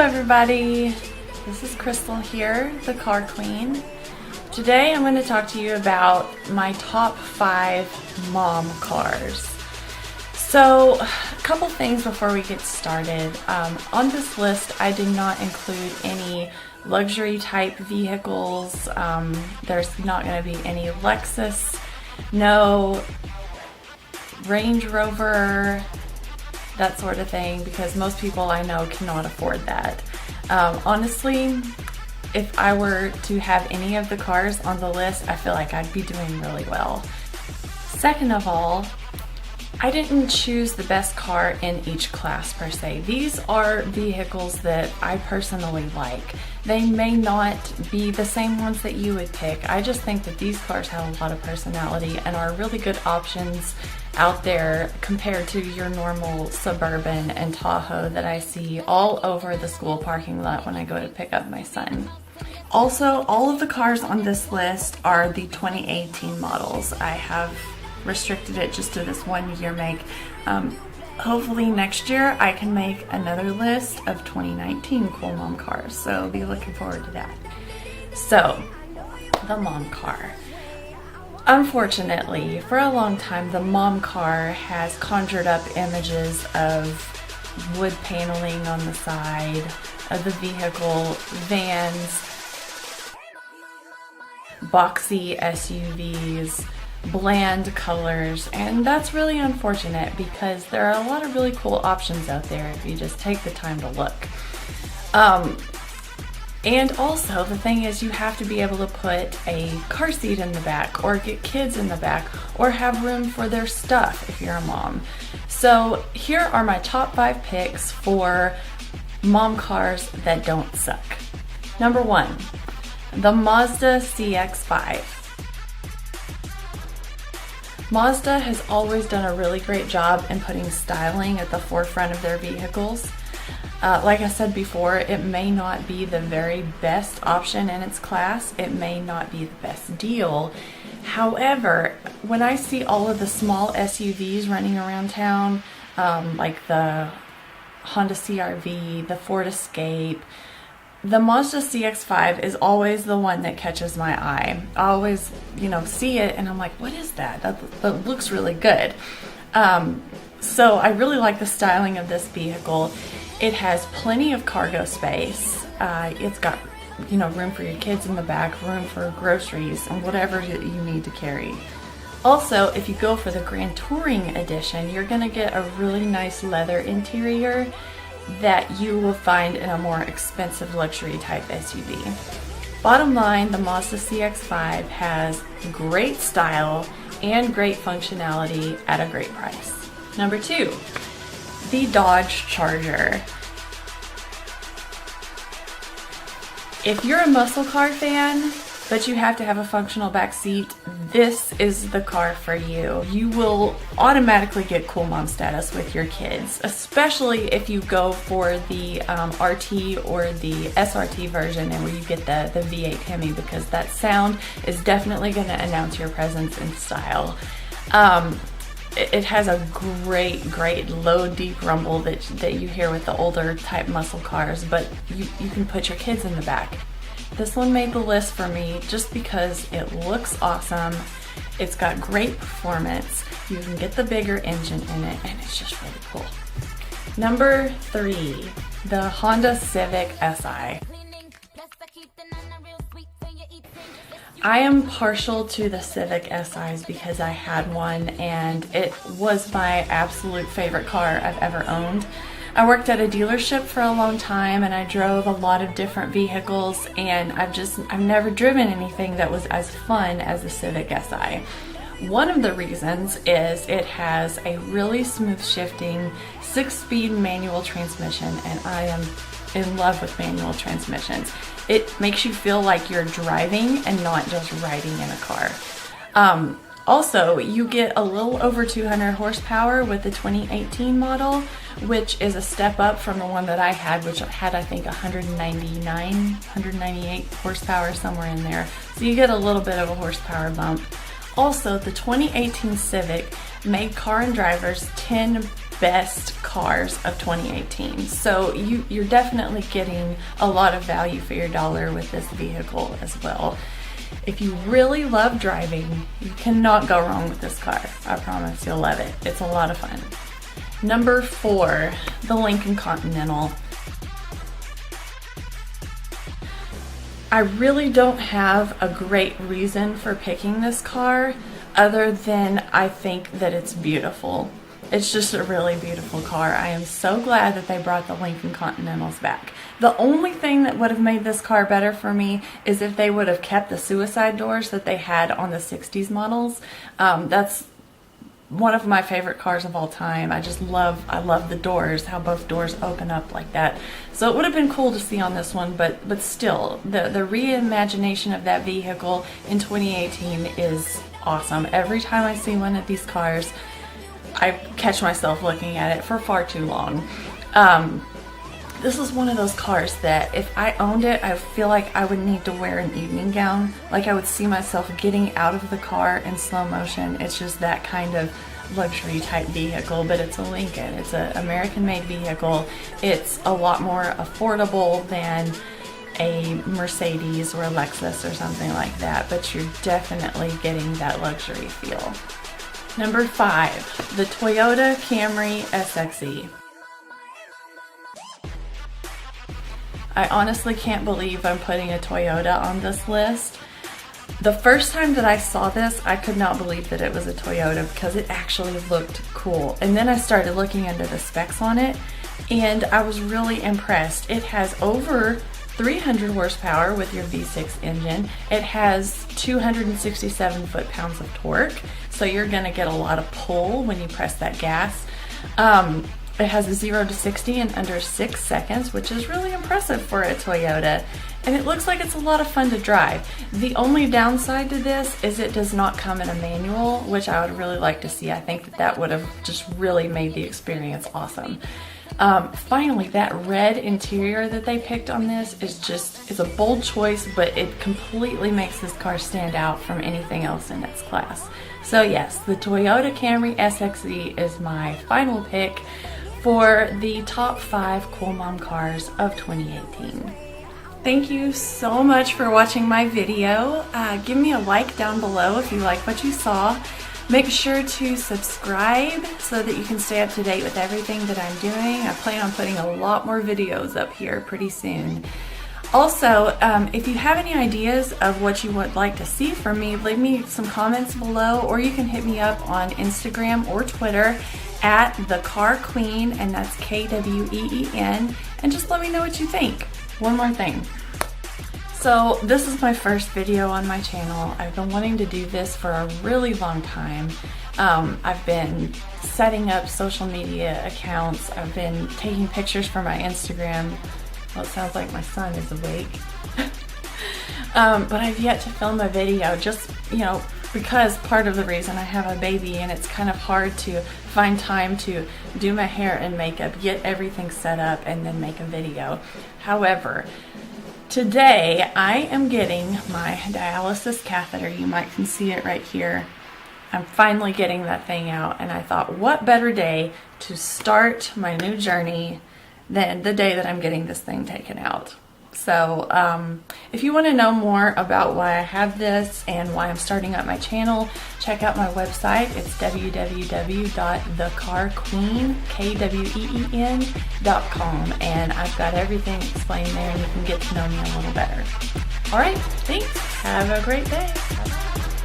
everybody, this is Crystal here, the car queen. Today I'm going to talk to you about my top 5 mom cars. So a couple things before we get started. On this list I did not include any luxury type vehicles. There's not going to be any Lexus, no Range Rover, that sort of thing, because most people I know cannot afford that. Honestly, if I were to have any of the cars on the list, I feel like I'd be doing really well. Second of all, I didn't choose the best car in each class per se. These are vehicles that I personally like. They may not be the same ones that you would pick. I just think that these cars have a lot of personality and are really good options out there compared to your normal Suburban and Tahoe that I see all over the school parking lot when I go to pick up my son. Also, all of the cars on this list are the 2018 models. I have restricted it just to this 1 year make. Hopefully next year I can make another list of 2019 cool mom cars, so be looking forward to that. So, the mom car. Unfortunately, for a long time, the mom car has conjured up images of wood paneling on the side of the vehicle, vans, boxy SUVs, bland colors, and that's really unfortunate because there are a lot of really cool options out there if you just take the time to look. And also, the thing is, you have to be able to put a car seat in the back or get kids in the back or have room for their stuff if you're a mom. So here are my top 5 picks for mom cars that don't suck. Number 1, the Mazda CX-5. Mazda has always done a really great job in putting styling at the forefront of their vehicles. Like I said before, it may not be the very best option in its class. It may not be the best deal. However, when I see all of the small SUVs running around town, like the Honda CR-V, the Ford Escape, the Mazda CX-5 is always the one that catches my eye. I always, see it and I'm like, what is that? That looks really good. So I really like the styling of this vehicle. It has plenty of cargo space. It's got, room for your kids in the back, room for groceries and whatever you need to carry. Also, if you go for the Grand Touring Edition, you're gonna get a really nice leather interior that you will find in a more expensive luxury type SUV. Bottom line, the Mazda CX-5 has great style and great functionality at a great price. Number 2, the Dodge Charger. If you're a muscle car fan, but you have to have a functional back seat, this is the car for you. You will automatically get cool mom status with your kids, especially if you go for the RT or the SRT version and where you get the V8 Hemi, because that sound is definitely going to announce your presence in style. It has a great low, deep rumble that you hear with the older type muscle cars, but you can put your kids in the back. This one made the list for me just because it looks awesome. It's got great performance. You can get the bigger engine in it, and it's just really cool. Number 3, the Honda Civic Si. I am partial to the Civic SIs because I had one and it was my absolute favorite car I've ever owned. I worked at a dealership for a long time and I drove a lot of different vehicles, and I've never driven anything that was as fun as the Civic Si. One of the reasons is it has a really smooth shifting 6-speed manual transmission, and I am in love with manual transmissions. It makes you feel like you're driving and not just riding in a car. Also, you get a little over 200 horsepower with the 2018 model, which is a step up from the one that I had, which had I think 198 horsepower, somewhere in there. So you get a little bit of a horsepower bump. Also, the 2018 Civic made car and drivers 10 best cars of 2018. So you're definitely getting a lot of value for your dollar with this vehicle as well. If you really love driving, you cannot go wrong with this car. I promise you'll love it. It's a lot of fun. Number 4, the Lincoln Continental. I really don't have a great reason for picking this car other than I think that it's beautiful. It's just a really beautiful car. I am so glad that they brought the Lincoln Continentals back. The only thing that would have made this car better for me is if they would have kept the suicide doors that they had on the 60s models. That's one of my favorite cars of all time. I love the doors, how both doors open up like that. So it would have been cool to see on this one, but still, the reimagination of that vehicle in 2018 is awesome. Every time I see one of these cars, I catch myself looking at it for far too long. This is one of those cars that if I owned it, I feel like I would need to wear an evening gown. Like I would see myself getting out of the car in slow motion. It's just that kind of luxury type vehicle, but it's a Lincoln. It's an American-made vehicle. It's a lot more affordable than a Mercedes or a Lexus or something like that, but you're definitely getting that luxury feel. Number 5, the Toyota Camry SXE. I honestly can't believe I'm putting a Toyota on this list. The first time that I saw this, I could not believe that it was a Toyota because it actually looked cool. And then I started looking into the specs on it, and I was really impressed. It has over 300 horsepower with your V6 engine. It has 267 foot-pounds of torque, so you're gonna get a lot of pull when you press that gas. It has a 0 to 60 in under 6 seconds, which is really impressive for a Toyota. And it looks like it's a lot of fun to drive. The only downside to this is it does not come in a manual, which I would really like to see. I think that would have just really made the experience awesome. Finally, that red interior that they picked on this is a bold choice, but it completely makes this car stand out from anything else in its class. So yes, the Toyota Camry SXE is my final pick for the top 5 cool mom cars of 2018. Thank you so much for watching my video. Give me a like down below if you like what you saw. Make sure to subscribe so that you can stay up to date with everything that I'm doing. I plan on putting a lot more videos up here pretty soon. Also, if you have any ideas of what you would like to see from me, leave me some comments below, or you can hit me up on Instagram or Twitter at the Car Queen, and that's Kween, and just let me know what you think. One more thing. So this is my first video on my channel. I've been wanting to do this for a really long time. I've been setting up social media accounts. I've been taking pictures for my Instagram. Well, it sounds like my son is awake. But I've yet to film a video, just, because part of the reason I have a baby and it's kind of hard to find time to do my hair and makeup, get everything set up, and then make a video. However, today I am getting my dialysis catheter. You can see it right here. I'm finally getting that thing out, and I thought, what better day to start my new journey than the day that I'm getting this thing taken out. So if you want to know more about why I have this and why I'm starting up my channel, check out my website. It's www.thecarqueen.com, and I've got everything explained there, and you can get to know me a little better. All right, thanks. Have a great day. Bye-bye.